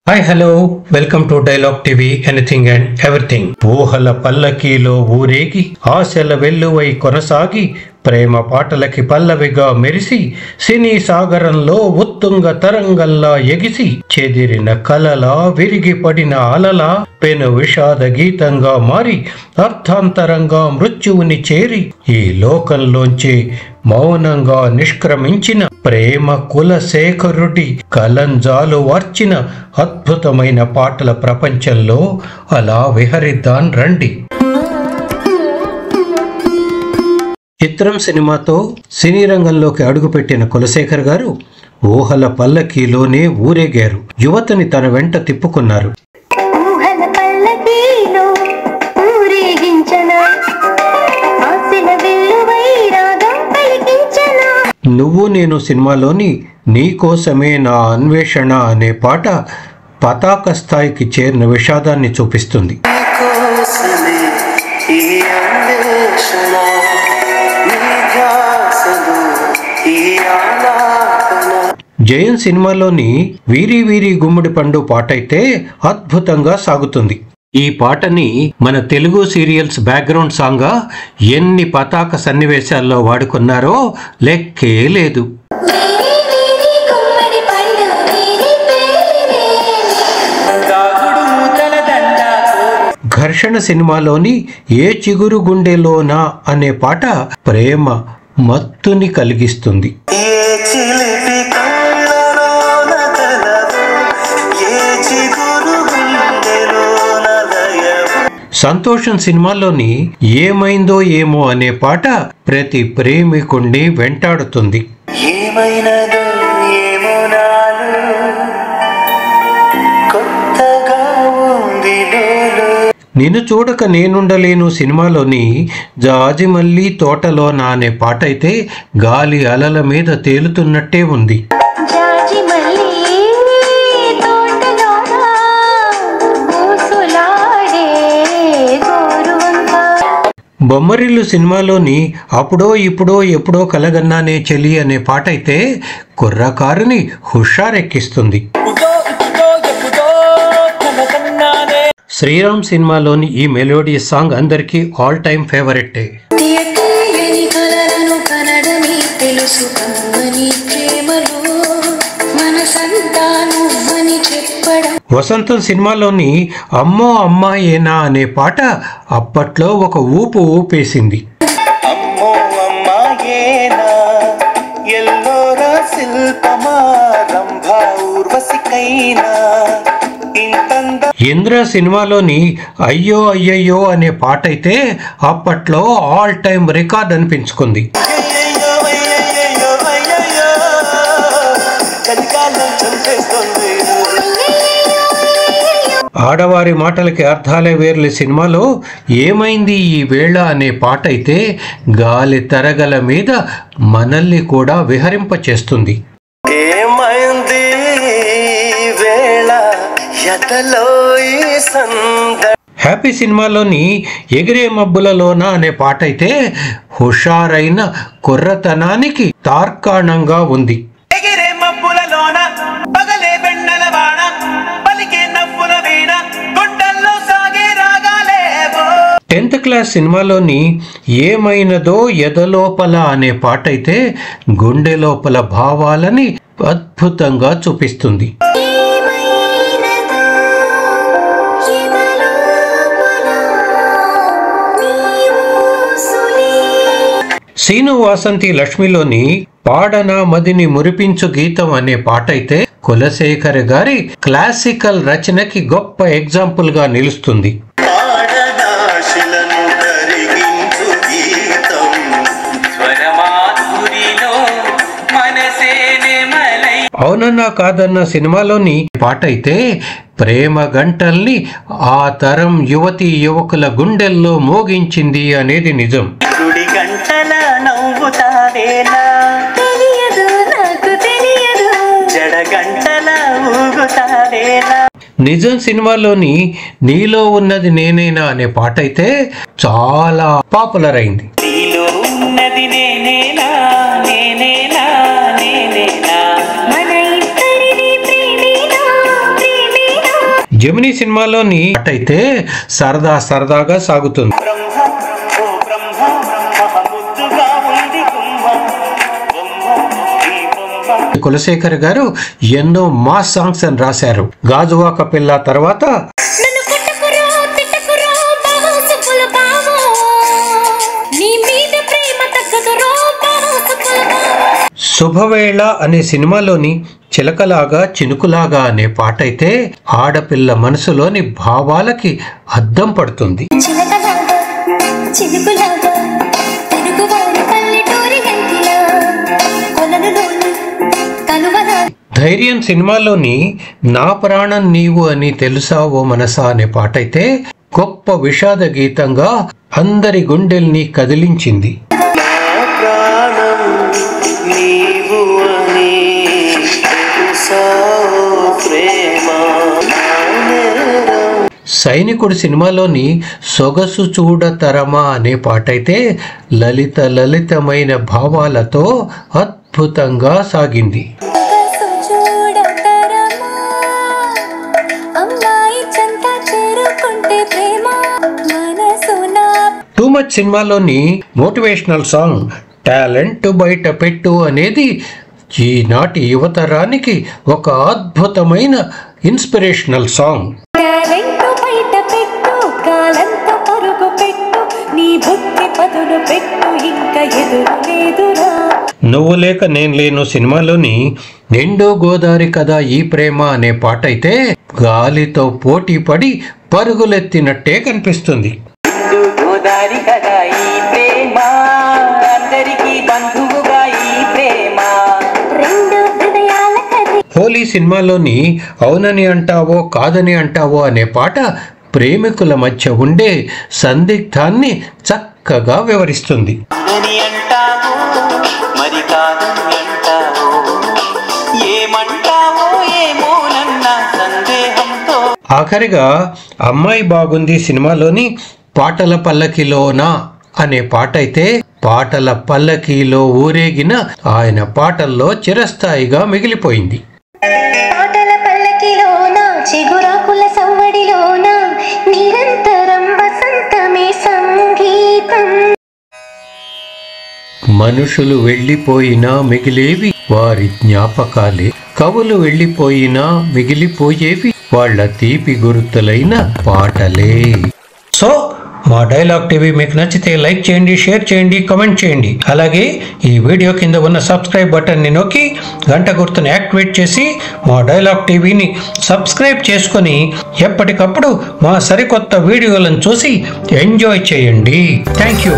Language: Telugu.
Hi hello welcome to dialogue TV anything and everything. ఊహల పల్లకీలో ఊరేగి ఆశల వెల్లువై కొనసాగి ప్రేమ పాటలకి పల్లవిగా మెరిసి సినీ సాగరంలో ఉత్తుంగ తరంగల్లా ఎగిసి చెదిరిన కలలా విరిగి పడిన అలలా పెను విషాద గీతంగా మారి అర్థాంతరంగా మృత్యువుని చేరి ఈ లోకంలోంచి మౌనంగా నిష్క్రమించిన ప్రేమ కులశేఖరుడి కలంజాలు వార్చిన అద్భుతమైన పాటల ప్రపంచంలో అలా విహరిద్దాం రండి. చిత్రం సినిమాతో సినీ రంగంలోకి అడుగుపెట్టిన కులశేఖర్ గారు ఊహల పల్లకీలోనే ఊరేగారు. యువతని తన వెంట తిప్పుకున్నారు. నువ్వు నేను సినిమాలోని నీకోసమే నా అన్వేషణ అనే పాట పతాక స్థాయికి చేరిన విషాదాన్ని చూపిస్తుంది. జయన్ సినిమాలోని వీరి వీరి గుమ్మడి పండు పాట అయితే అద్భుతంగా సాగుతుంది. ఈ పాటని మన తెలుగు సీరియల్స్ బ్యాక్గ్రౌండ్ సాంగ్ గా ఎన్ని పతాక సన్నివేశాల్లో వాడుకున్నారో లెక్కే లేదు. ఘర్షణ సినిమాలోని ఏ చిగురు గుండెలోనా అనే పాట ప్రేమ మత్తుని కలిగిస్తుంది. సంతోషం సినిమాలోని ఏమైందో ఏమో అనే పాట ప్రతి ప్రేమికుణ్ణి వెంటాడుతుంది. నిన్ను చూడక నేనుండలేను సినిమాలోని జాజిమల్లి తోటలోన అనే పాట అయితే గాలి అలల మీద తేలుతున్నట్టే ఉంది. బొమ్మరిల్లు సినిమాలోని అప్పుడో ఇప్పుడో ఎప్పుడో కలగన్నానే చెలి అనే పాట అయితే కుర్రకారుని హుషారెక్కిస్తుంది. శ్రీరామ్ సినిమాలోని ఈ మెలోడియస్ సాంగ్ అందరికీ ఆల్ టైమ్ ఫేవరెట్. వసంతం సినిమాలోని అమ్మో అమ్మాయేనా అనే పాట అప్పట్లో ఒక ఊపు ఊపేసింది. ఇంద్ర సినిమాలోని అయ్యో అయ్యయ్యో అనే పాట అయితే అప్పట్లో ఆల్ టైమ్ రికార్డ్ అనిపించుకుంది. ఆడవారి మాటలకి అర్థాలే వేర్లే సినిమాలో ఏమైంది ఈ వేళ అనే పాట అయితే గాలి తరగల మీద మనల్ని కూడా విహరింపచేస్తుంది. హ్యాపీ సినిమాలోని ఎగిరే మబ్బులలోన అనే పాట అయితే హుషారైన కుర్రతనానికి తార్కాణంగా ఉంది. 10th క్లాస్ సినిమాలోని ఏమైనదో ఎదలోపల అనే పాట అయితే గుండె లోపల భావాలని అద్భుతంగా చూపిస్తుంది. సీను వాసంతి లక్ష్మిలోని పాడన మదిని మురిపించు గీతం అనే పాట అయితే కులశేఖర్ గారి క్లాసికల్ రచనకి గొప్ప ఎగ్జాంపుల్ గా నిలుస్తుంది. అవునన్నా కాదన్న సినిమాలోని పాట అయితే ప్రేమ గంటల్ని ఆ తరం యువతి యువకుల గుండెల్లో మోగించింది అనేది నిజం. నిజం సినిమాలోని నీలో ఉన్నది నేనేనా అనే పాట అయితే చాలా పాపులర్ అయింది. నీలో ఉన్నది నేనేనా నేనేనా నేనేనా జెమినీ సినిమాలోని పాట అయితే సరదా సరదాగా సాగుతుంది. కులశేఖర్ గారు ఎన్నో మాస్ సాంగ్స్ అని రాశారు. గాజువాక పిల్ల తర్వాత శుభవేళ అనే సినిమాలోని చిలకలాగా చినుకులాగా అనే పాట అయితే ఆడపిల్ల మనసులోని భావాలకి అద్దం పడుతుంది. ధైర్యం సినిమాలోని నా ప్రాణం నీవు అని తెలుసా ఓ మనసా అనే పాట అయితే గొప్ప విషాద గీతంగా అందరి గుండెల్ని కదిలించింది. సైనికుడు సినిమాలోని సొగసు చూడతరమా అనే పాట అయితే లలిత లలితమైన భావాలతో అద్భుతంగా సాగింది. టూ మచ్ సినిమాలోని మోటివేషనల్ సాంగ్ టాలెంట్ బయట పెట్టు అనేది ఈనాటి యువతరానికి ఒక అద్భుతమైన ఇన్స్పిరేషనల్ సాంగ్. నువ్వు లేక నేను లేను సినిమాలోని నిండు గోదావరి కదా ఈ ప్రేమ అనే పాట అయితే గాలితో పోటీ పడి పరుగులెత్తినట్టే కనిపిస్తుంది. హోలీ సినిమాలోని అవునని అంటావో కాదని అంటావో అనే పాట ప్రేమికుల మధ్య ఉండే సందిగ్ధాన్ని చక్కగా వివరిస్తుంది. ఆఖరిగా అమ్మాయి బాగుంది సినిమాలోని పాటల పల్లకిలోనా అనే పాట అయితే పాటల పల్లకీలో ఊరేగిన ఆయన పాటల్లో చిరస్థాయిగా మిగిలిపోయింది. మనుషులు వెళ్ళిపోయినా మిగిలేవి వారి జ్ఞాపకాలే, కవులు వెళ్ళిపోయినా మిగిలిపోయేవి వాళ్ళ తీపి గుర్తులైన పాటలే. సో మా డైలాగ్ టీవీ మీకు నచ్చితే లైక్ చేయండి, షేర్ చేయండి, కామెంట్ చేయండి. అలాగే ఈ వీడియో కింద ఉన్న సబ్స్క్రైబ్ బటన్ని నొక్కి గంట గుర్తుని యాక్టివేట్ చేసి మా డైలాగ్ టీవీని సబ్స్క్రైబ్ చేసుకొని ఎప్పటికప్పుడు మా సరికొత్త వీడియోలను చూసి ఎంజాయ్ చేయండి. Thank you.